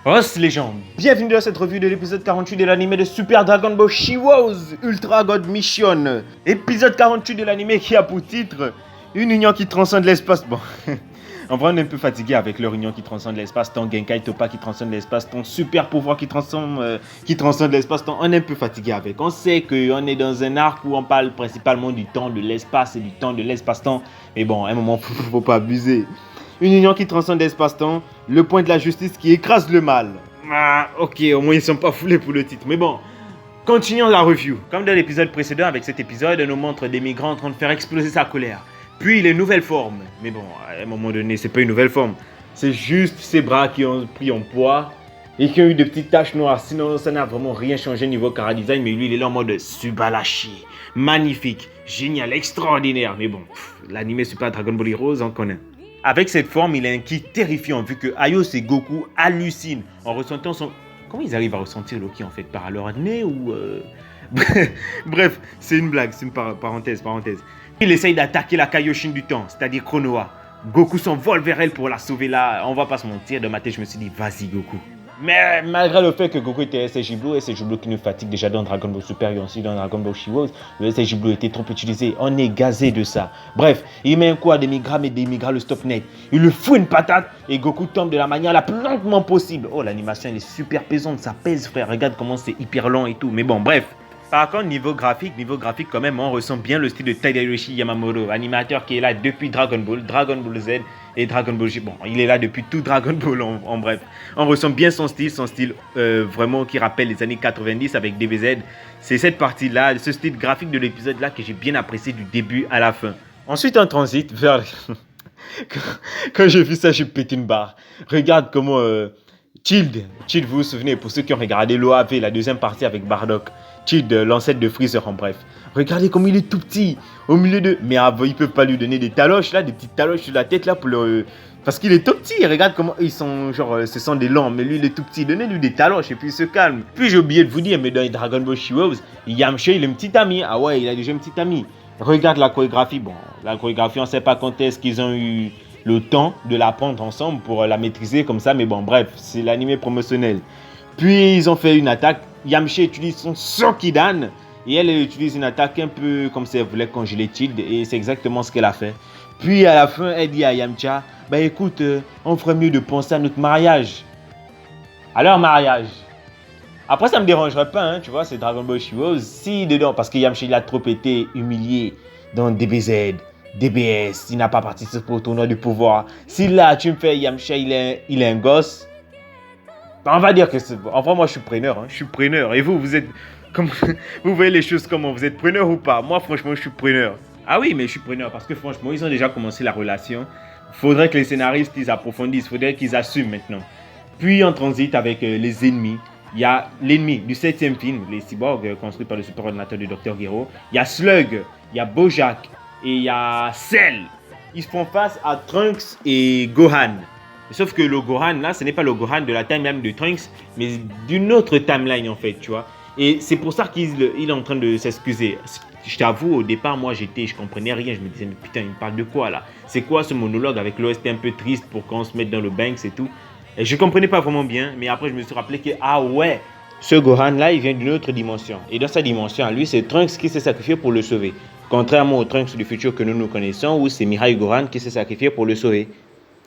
Os les gens, bienvenue dans cette revue de l'épisode 48 de l'anime de Super Dragon Ball Heroes Ultra God Mission. Épisode 48 de l'anime qui a pour titre une union qui transcende l'espace. Bon, en vrai on est un peu fatigué avec leur union qui transcende l'espace, ton Genkai Toppa qui transcende l'espace, ton super pouvoir qui transcende l'espace, on est un peu fatigué avec. On sait qu'on est dans un arc où on parle principalement du temps de l'espace et du temps de l'espace-temps. Mais bon, à un moment, faut pas abuser. Une union qui transcende l'espace-temps, le point de la justice qui écrase le mal. Ah, ok, au moins ils sont pas foulés pour le titre. Mais bon, continuons la review. Comme dans l'épisode précédent, avec cet épisode, on nous montre des migrants en train de faire exploser sa colère. Puis les nouvelles formes. Mais bon, à un moment donné, c'est pas une nouvelle forme. C'est juste ses bras qui ont pris en poids et qui ont eu des petites taches noires. Sinon, ça n'a vraiment rien changé niveau chara design. Mais lui, il est là en mode Subalashi. Magnifique, génial, extraordinaire. Mais bon, l'anime Super Dragon Ball Heroes, on connaît. Avec cette forme, il a un ki terrifiant vu que Aios et Goku hallucinent en ressentant son... Comment ils arrivent à ressentir le ki en fait? Par leur nez ou... Bref, c'est une blague, c'est une parenthèse. Il essaye d'attaquer la Kaioshin du temps, c'est-à-dire Konoha. Goku s'envole vers elle pour la sauver là. On va pas se mentir, de ma tête je me suis dit, vas-y Goku. Mais malgré le fait que Goku était SSJ Blue qui nous fatigue déjà dans Dragon Ball Super et aussi dans Dragon Ball Heroes, le SSJ Blue était trop utilisé, on est gazé de ça. Bref, il met un coup à Demigra, mais Demigra le stop net. Il lui fout une patate et Goku tombe de la manière la plus lentement possible. Oh, l'animation elle est super pesante, ça pèse frère, regarde comment c'est hyper lent et tout. Mais bon, bref. Par contre, niveau graphique quand même, on ressent bien le style de Tadayoshi Yamamoto, animateur qui est là depuis Dragon Ball Z et Dragon Ball G. Bon, il est là depuis tout Dragon Ball en bref. On ressent bien son style vraiment qui rappelle les années 90 avec DBZ. C'est cette partie-là, ce style graphique de l'épisode-là que j'ai bien apprécié du début à la fin. Ensuite, on transite vers... Quand j'ai vu ça, j'ai pété une barre. Regarde comment... Child, vous vous souvenez, pour ceux qui ont regardé l'OAV, la deuxième partie avec Bardock. Child, l'ancêtre de Freezer en bref. Regardez comme il est tout petit, au milieu de... Mais avant, ils peuvent pas lui donner des taloches là, des petites taloches sur la tête là pour le... Parce qu'il est tout petit, regarde comment ils sont, genre, ce sont des lents, mais lui il est tout petit. Donnez-lui des taloches et puis il se calme. Puis j'ai oublié de vous dire, mais dans Dragon Ball Heroes, Yamcha il a un petit ami. Ah ouais, il a déjà un petit ami. Regarde la chorégraphie. Bon, la chorégraphie, on sait pas quand est-ce qu'ils ont eu le temps de l'apprendre ensemble pour la maîtriser comme ça, mais bon, bref, c'est l'anime promotionnel. Puis ils ont fait une attaque. Yamcha utilise son Sokidan et elle utilise une attaque un peu comme si elle voulait congeler Child et c'est exactement ce qu'elle a fait. Puis à la fin, elle dit à Yamcha, bah écoute, on ferait mieux de penser à notre mariage. À leur mariage. Après ça me dérangerait pas, hein, tu vois, c'est Dragon Ball Heroes. Si dedans, parce que Yamcha il a trop été humilié dans DBZ. DBS, il n'a pas participé au tournoi du pouvoir. Si là tu me fais Yamcha, il est un gosse, on va dire que c'est... Enfin moi je suis preneur, hein. Je suis preneur. Et vous êtes... Comme... Vous voyez les choses comment? Vous êtes preneur ou pas? Moi franchement je suis preneur. Ah oui mais je suis preneur parce que franchement ils ont déjà commencé la relation. Faudrait que les scénaristes ils approfondissent, faudrait qu'ils assument maintenant. Puis on transite avec les ennemis. Il y a l'ennemi du 7e film, les cyborgs construits par le super ordinateur du Dr Gero. Il y a Slug, il y a Bojack et il y a Cell. Ils se font face à Trunks et Gohan. Sauf que le Gohan là, ce n'est pas le Gohan de la timeline de Trunks, mais d'une autre timeline en fait, tu vois. Et c'est pour ça qu'il est en train de s'excuser. Je t'avoue, au départ, moi je comprenais rien. Je me disais, mais putain, il me parle de quoi là? C'est quoi ce monologue avec l'OST un peu triste pour qu'on se mette dans le Banks et tout? Et je comprenais pas vraiment bien, mais après je me suis rappelé que, ah ouais, ce Gohan là, il vient d'une autre dimension. Et dans sa dimension, à lui, c'est Trunks qui s'est sacrifié pour le sauver. Contrairement au Trunks du futur que nous connaissons, où c'est Mirai Gohan qui s'est sacrifié pour le sauver.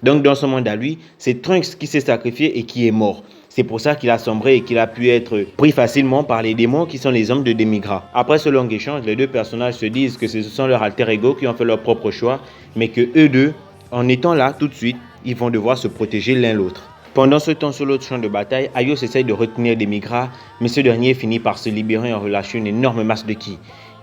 Donc dans son monde à lui, c'est Trunks qui s'est sacrifié et qui est mort. C'est pour ça qu'il a sombré et qu'il a pu être pris facilement par les démons qui sont les hommes de Demigra. Après ce long échange, les deux personnages se disent que ce sont leurs alter ego qui ont fait leur propre choix, mais que eux deux, en étant là tout de suite, ils vont devoir se protéger l'un l'autre. Pendant ce temps, sur l'autre champ de bataille, Aios essaye de retenir Demigra, mais ce dernier finit par se libérer en relâchant une énorme masse de ki.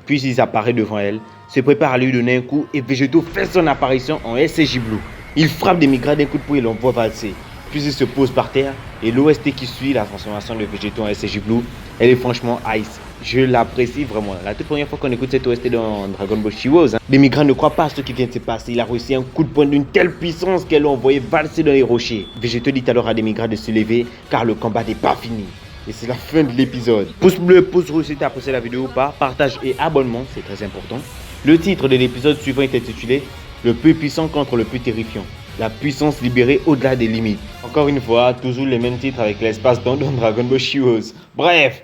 Puis il apparaît devant elle, se prépare à lui donner un coup et Végéto fait son apparition en SSJ Blue. Il frappe Demigra d'un coup de poing et l'envoie valser. Puis il se pose par terre et l'OST qui suit la transformation de Végéto en SSJ Blue, elle est franchement ice. Je l'apprécie vraiment. La toute première fois qu'on écoute cette OST dans Dragon Ball Heroes, Demigra ne croit pas à ce qui vient de se passer. Il a réussi un coup de poing d'une telle puissance qu'elle l'a envoyé valser dans les rochers. Végéto dit alors à Demigra de se lever car le combat n'est pas fini. Et c'est la fin de l'épisode. Pouce bleu, pouce rouge si tu as apprécié la vidéo ou pas. Partage et abonnement, c'est très important. Le titre de l'épisode suivant est intitulé « Le plus puissant contre le plus terrifiant ». La puissance libérée au-delà des limites. Encore une fois, toujours les mêmes titres avec l'espace-temps dans Dragon Ball Heroes. Bref,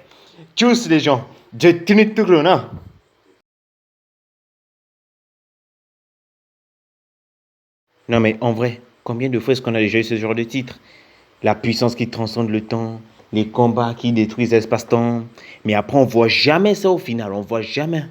tchuss les gens. Je tenais tout le monde. Non mais en vrai, combien de fois est-ce qu'on a déjà eu ce genre de titre? La puissance qui transcende le temps, les combats qui détruisent l'espace-temps. Mais après, on voit jamais ça au final, on voit jamais.